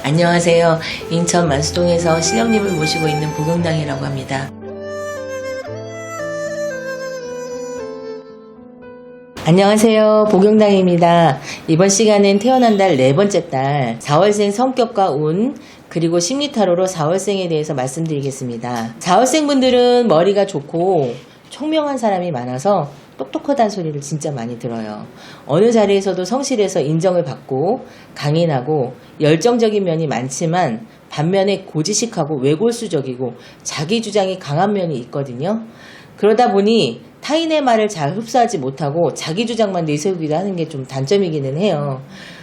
안녕하세요. 인천 만수동에서 신령님을 모시고 있는 복용당이라고 합니다. 안녕하세요. 복용당입니다. 이번 시간은 태어난 달 네 번째 달 4월생 성격과 운 그리고 심리타로로 4월생에 대해서 말씀드리겠습니다. 4월생 분들은 머리가 좋고 총명한 사람이 많아서 똑똑하다는 소리를 진짜 많이 들어요. 어느 자리에서도 성실해서 인정을 받고 강인하고 열정적인 면이 많지만 반면에 고지식하고 외골수적이고 자기 주장이 강한 면이 있거든요. 그러다 보니 타인의 말을 잘 흡수하지 못하고 자기 주장만 내세우기도 하는 게 좀 단점이기는 해요.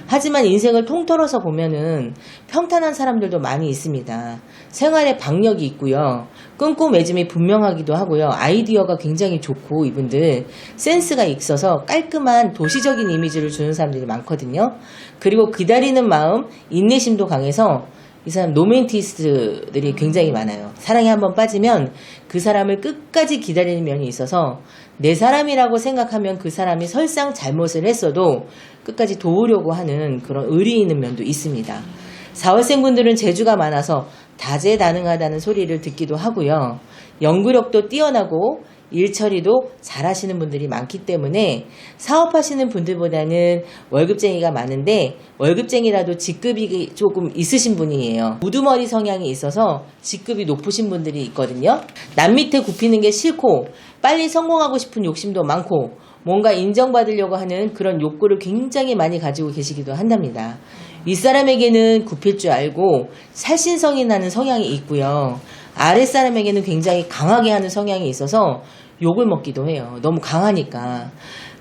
하지만 인생을 통틀어서 보면은 평탄한 사람들도 많이 있습니다. 생활에 박력이 있고요. 끈끈매짐이 분명하기도 하고요. 아이디어가 굉장히 좋고 이분들 센스가 있어서 깔끔한 도시적인 이미지를 주는 사람들이 많거든요. 그리고 기다리는 마음, 인내심도 강해서 이 사람 로맨티스트들이 굉장히 많아요. 사랑에 한번 빠지면 그 사람을 끝까지 기다리는 면이 있어서 내 사람이라고 생각하면 그 사람이 설상 잘못을 했어도 끝까지 도우려고 하는 그런 의리 있는 면도 있습니다. 4월생 분들은 재주가 많아서 다재다능하다는 소리를 듣기도 하고요. 연구력도 뛰어나고 일 처리도 잘하시는 분들이 많기 때문에 사업하시는 분들보다는 월급쟁이가 많은데 월급쟁이라도 직급이 조금 있으신 분이에요. 우두머리 성향이 있어서 직급이 높으신 분들이 있거든요. 남 밑에 굽히는 게 싫고 빨리 성공하고 싶은 욕심도 많고 뭔가 인정받으려고 하는 그런 욕구를 굉장히 많이 가지고 계시기도 한답니다. 윗사람에게는 굽힐 줄 알고 살신성이 나는 성향이 있고요. 아랫사람에게는 굉장히 강하게 하는 성향이 있어서 욕을 먹기도 해요. 너무 강하니까.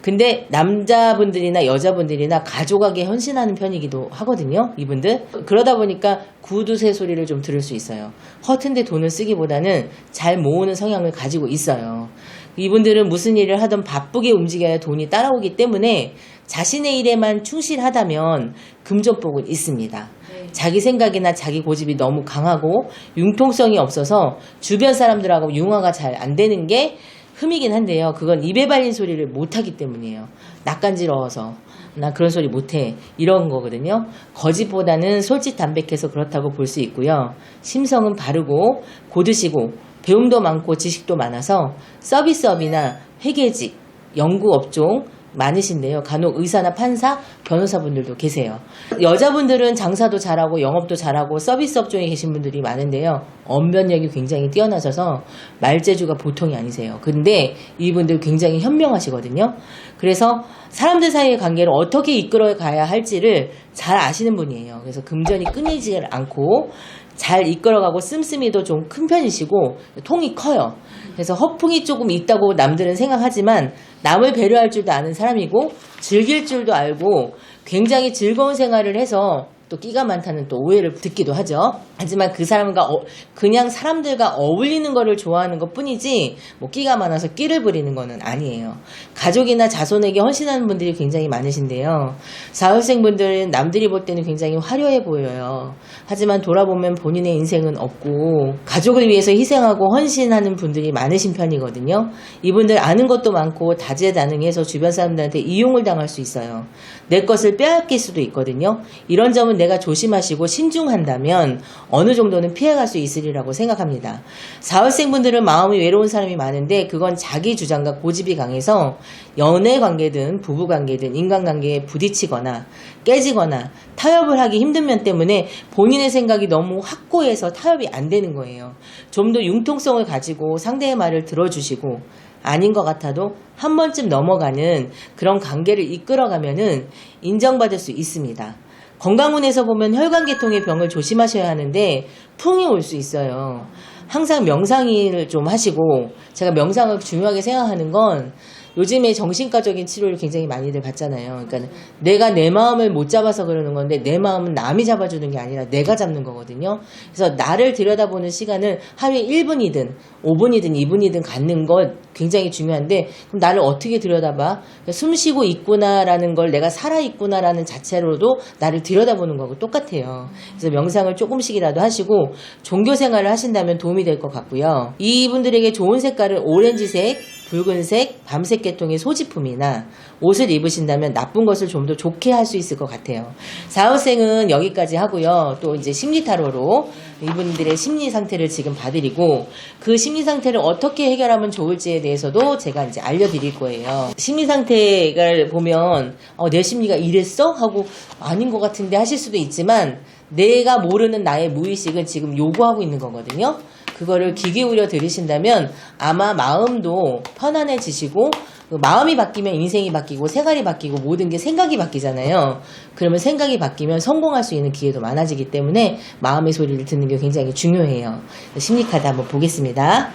근데 남자분들이나 여자분들이나 가족에게 헌신하는 편이기도 하거든요. 이분들. 그러다 보니까 구두쇠 소리를 좀 들을 수 있어요. 허튼데 돈을 쓰기보다는 잘 모으는 성향을 가지고 있어요. 이분들은 무슨 일을 하든 바쁘게 움직여야 돈이 따라오기 때문에 자신의 일에만 충실하다면 금전복은 있습니다. 자기 생각이나 자기 고집이 너무 강하고 융통성이 없어서 주변 사람들하고 융화가 잘 안 되는 게 흠이긴 한데요. 그건 입에 발린 소리를 못하기 때문이에요. 낯간지러워서 나 그런 소리 못해 이런 거거든요. 거짓보다는 솔직담백해서 그렇다고 볼 수 있고요. 심성은 바르고 고드시고 배움도 많고 지식도 많아서 서비스업이나 회계직, 연구업종 많으신데요. 간혹 의사나 판사, 변호사분들도 계세요. 여자분들은 장사도 잘하고 영업도 잘하고 서비스 업종에 계신 분들이 많은데요. 언변력이 굉장히 뛰어나셔서 말재주가 보통이 아니세요. 근데 이분들 굉장히 현명하시거든요. 그래서 사람들 사이의 관계를 어떻게 이끌어 가야 할지를 잘 아시는 분이에요. 그래서 금전이 끊이지 않고 잘 이끌어가고 씀씀이도 좀 큰 편이시고 통이 커요. 그래서 허풍이 조금 있다고 남들은 생각하지만 남을 배려할 줄도 아는 사람이고 즐길 줄도 알고 굉장히 즐거운 생활을 해서 또 끼가 많다는 또 오해를 듣기도 하죠. 하지만 그 사람과 그냥 사람들과 어울리는 거를 좋아하는 것 뿐이지 뭐 끼가 많아서 끼를 부리는 거는 아니에요. 가족이나 자손에게 헌신하는 분들이 굉장히 많으신데요. 4월생 분들은 남들이 볼 때는 굉장히 화려해 보여요. 하지만 돌아보면 본인의 인생은 없고 가족을 위해서 희생하고 헌신하는 분들이 많으신 편이거든요. 이분들 아는 것도 많고 다재다능해서 주변 사람들한테 이용을 당할 수 있어요. 내 것을 빼앗길 수도 있거든요. 이런 점은 내가 조심하시고 신중한다면 어느 정도는 피해갈 수 있으리라고 생각합니다. 4월생 분들은 마음이 외로운 사람이 많은데 그건 자기 주장과 고집이 강해서 연애 관계든 부부 관계든 인간관계에 부딪히거나 깨지거나 타협을 하기 힘든 면 때문에 본인의 생각이 너무 확고해서 타협이 안 되는 거예요. 좀 더 융통성을 가지고 상대의 말을 들어주시고 아닌 것 같아도 한 번쯤 넘어가는 그런 관계를 이끌어가면은 인정받을 수 있습니다. 건강운에서 보면 혈관계통의 병을 조심하셔야 하는데 풍이 올 수 있어요. 항상 명상을 좀 하시고 제가 명상을 중요하게 생각하는 건 요즘에 정신과적인 치료를 굉장히 많이들 받잖아요. 그러니까 내가 내 마음을 못 잡아서 그러는 건데 내 마음은 남이 잡아주는 게 아니라 내가 잡는 거거든요. 그래서 나를 들여다보는 시간을 하루에 1분이든 5분이든 2분이든 갖는 것 굉장히 중요한데 그럼 나를 어떻게 들여다봐? 숨 쉬고 있구나라는 걸 내가 살아있구나라는 자체로도 나를 들여다보는 거하고 똑같아요. 그래서 명상을 조금씩이라도 하시고 종교 생활을 하신다면 도움이 될 것 같고요. 이분들에게 좋은 색깔은 오렌지색, 붉은색, 밤색 계통의 소지품이나 옷을 입으신다면 나쁜 것을 좀 더 좋게 할 수 있을 것 같아요. 4월생은 여기까지 하고요. 또 이제 심리타로로 이분들의 심리 상태를 지금 봐드리고 그 심리 상태를 어떻게 해결하면 좋을지에 대해서도 제가 이제 알려드릴 거예요. 심리 상태를 보면 내 심리가 이랬어? 하고 아닌 것 같은데 하실 수도 있지만 내가 모르는 나의 무의식은 지금 요구하고 있는 거거든요. 그거를 귀 기울여 들으신다면 아마 마음도 편안해지시고 마음이 바뀌면 인생이 바뀌고 생활이 바뀌고 모든 게 생각이 바뀌잖아요. 그러면 생각이 바뀌면 성공할 수 있는 기회도 많아지기 때문에 마음의 소리를 듣는 게 굉장히 중요해요. 심리카드 한번 보겠습니다.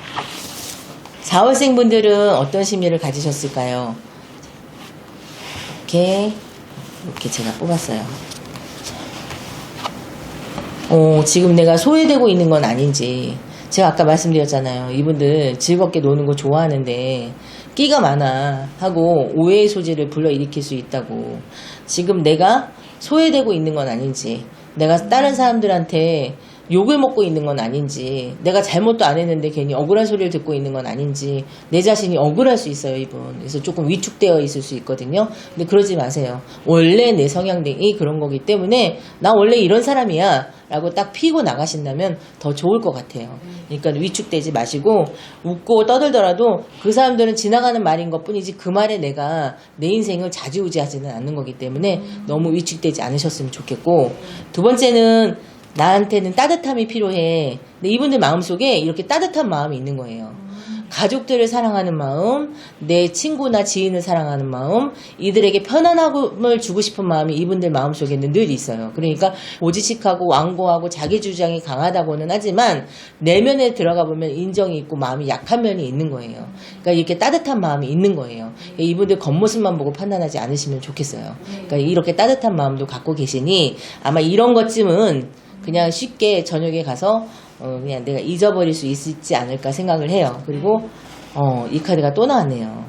4월생 분들은 어떤 심리를 가지셨을까요? 이렇게 제가 뽑았어요. 지금 내가 소외되고 있는 건 아닌지. 제가 아까 말씀드렸잖아요. 이분들 즐겁게 노는 거 좋아하는데 끼가 많아 하고 오해의 소지를 불러일으킬 수 있다고. 지금 내가 소외되고 있는 건 아닌지, 내가 다른 사람들한테 욕을 먹고 있는 건 아닌지, 내가 잘못도 안 했는데 괜히 억울한 소리를 듣고 있는 건 아닌지, 내 자신이 억울할 수 있어요, 이분. 그래서 조금 위축되어 있을 수 있거든요. 근데 그러지 마세요. 원래 내 성향이 그런 거기 때문에 나 원래 이런 사람이야 라고 딱 피고 나가신다면 더 좋을 것 같아요. 그러니까 위축되지 마시고 웃고 떠들더라도 그 사람들은 지나가는 말인 것 뿐이지 그 말에 내가 내 인생을 좌지우지하지는 않는 거기 때문에 너무 위축되지 않으셨으면 좋겠고, 두 번째는 나한테는 따뜻함이 필요해. 근데 이분들 마음속에 이렇게 따뜻한 마음이 있는 거예요. 가족들을 사랑하는 마음, 내 친구나 지인을 사랑하는 마음, 이들에게 편안함을 주고 싶은 마음이 이분들 마음속에는 늘 있어요. 그러니까 오지식하고 완고하고 자기 주장이 강하다고는 하지만 내면에 들어가 보면 인정이 있고 마음이 약한 면이 있는 거예요. 그러니까 이렇게 따뜻한 마음이 있는 거예요. 그러니까 이분들 겉모습만 보고 판단하지 않으시면 좋겠어요. 그러니까 이렇게 따뜻한 마음도 갖고 계시니 아마 이런 것쯤은 그냥 쉽게 저녁에 가서 그냥 내가 잊어버릴 수 있지 않을까 생각을 해요. 그리고 이 카드가 또 나왔네요.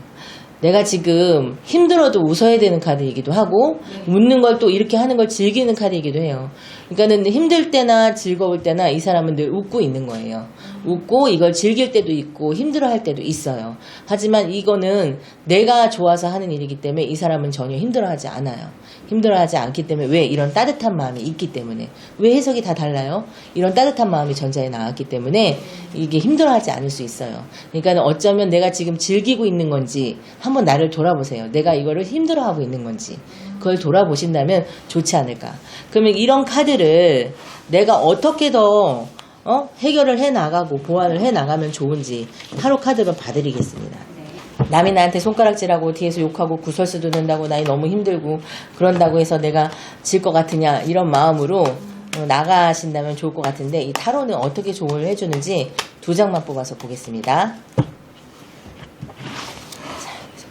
내가 지금 힘들어도 웃어야 되는 카드이기도 하고 웃는 걸 또 이렇게 하는 걸 즐기는 카드이기도 해요. 그러니까는 힘들 때나 즐거울 때나 이 사람은 늘 웃고 있는 거예요. 웃고 이걸 즐길 때도 있고 힘들어할 때도 있어요. 하지만 이거는 내가 좋아서 하는 일이기 때문에 이 사람은 전혀 힘들어하지 않아요. 힘들어하지 않기 때문에. 왜? 이런 따뜻한 마음이 있기 때문에. 왜 해석이 다 달라요? 이런 따뜻한 마음이 전자에 나왔기 때문에 이게 힘들어하지 않을 수 있어요. 그러니까 어쩌면 내가 지금 즐기고 있는 건지 한번 나를 돌아보세요. 내가 이거를 힘들어하고 있는 건지 그걸 돌아보신다면 좋지 않을까. 그러면 이런 카드를 내가 어떻게 더 해결을 해나가고 보완을 해나가면 좋은지 타로 카드로 봐드리겠습니다. 남이 나한테 손가락질하고 뒤에서 욕하고 구설수도 된다고 나이 너무 힘들고 그런다고 해서 내가 질 것 같으냐 이런 마음으로 나가신다면 좋을 것 같은데 이 타로는 어떻게 조언을 해주는지 두 장만 뽑아서 보겠습니다. 자,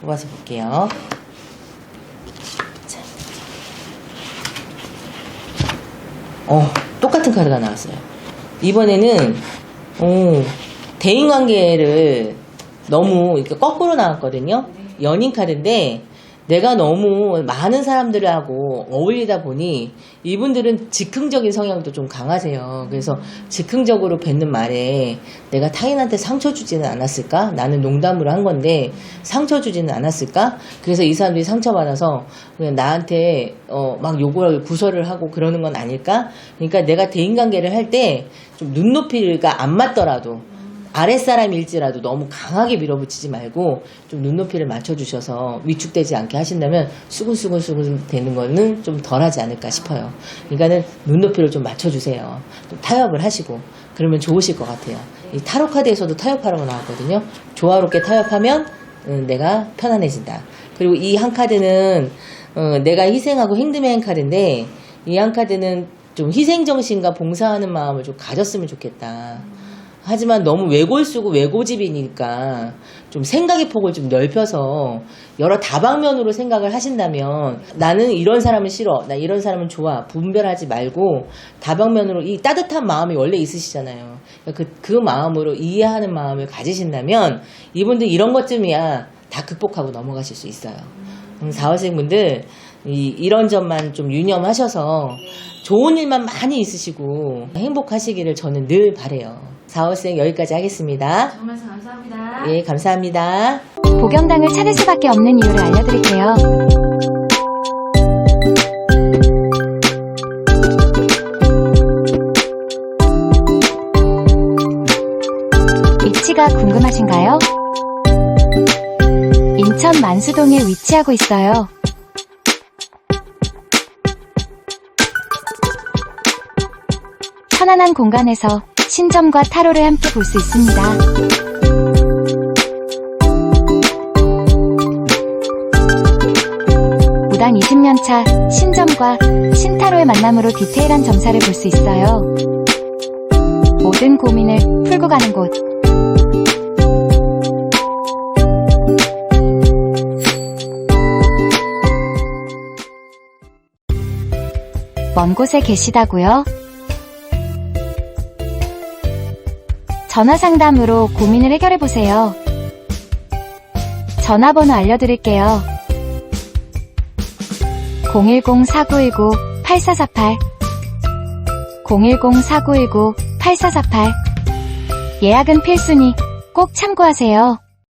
뽑아서 볼게요. 자. 똑같은 카드가 나왔어요. 이번에는 대인관계를 너무 이렇게 거꾸로 나왔거든요. 연인 카드인데 내가 너무 많은 사람들하고 어울리다 보니 이분들은 즉흥적인 성향도 좀 강하세요. 그래서 즉흥적으로 뱉는 말에 내가 타인한테 상처 주지는 않았을까? 나는 농담으로 한 건데 상처 주지는 않았을까? 그래서 이 사람들이 상처받아서 그냥 나한테 막 욕을 구설을 하고 그러는 건 아닐까? 그러니까 내가 대인관계를 할 때 좀 눈높이가 안 맞더라도 아랫사람일지라도 너무 강하게 밀어붙이지 말고 좀 눈높이를 맞춰주셔서 위축되지 않게 하신다면 수근수근 되는 거는 좀 덜하지 않을까 싶어요. 그러니까는 눈높이를 좀 맞춰주세요. 좀 타협을 하시고 그러면 좋으실 것 같아요. 이 타로 카드에서도 타협하라고 나왔거든요. 조화롭게 타협하면 내가 편안해진다. 그리고 이 한 카드는 내가 희생하고 행드맨 카드인데 이 한 카드는 좀 희생정신과 봉사하는 마음을 좀 가졌으면 좋겠다. 하지만 너무 외골수고 외고집이니까 좀 생각의 폭을 좀 넓혀서 여러 다방면으로 생각을 하신다면 나는 이런 사람은 싫어, 나 이런 사람은 좋아 분별하지 말고 다방면으로 이 따뜻한 마음이 원래 있으시잖아요. 그 마음으로 이해하는 마음을 가지신다면 이분들 이런 것쯤이야 다 극복하고 넘어가실 수 있어요. 4월생 분들 이런 점만 좀 유념하셔서 좋은 일만 많이 있으시고 행복하시기를 저는 늘 바라요. 4월생 여기까지 하겠습니다. 정말 감사합니다. 예, 감사합니다. 복영당을 찾을 수밖에 없는 이유를 알려드릴게요. 위치가 궁금하신가요? 인천 만수동에 위치하고 있어요. 편안한 공간에서 신점과 타로를 함께 볼 수 있습니다. 무당 20년차 신점과 신타로의 만남으로 디테일한 점사를 볼 수 있어요. 모든 고민을 풀고 가는 곳. 먼 곳에 계시다고요? 전화 상담으로 고민을 해결해보세요. 전화번호 알려드릴게요. 010-4919-8448 010-4919-8448 예약은 필수니 꼭 참고하세요.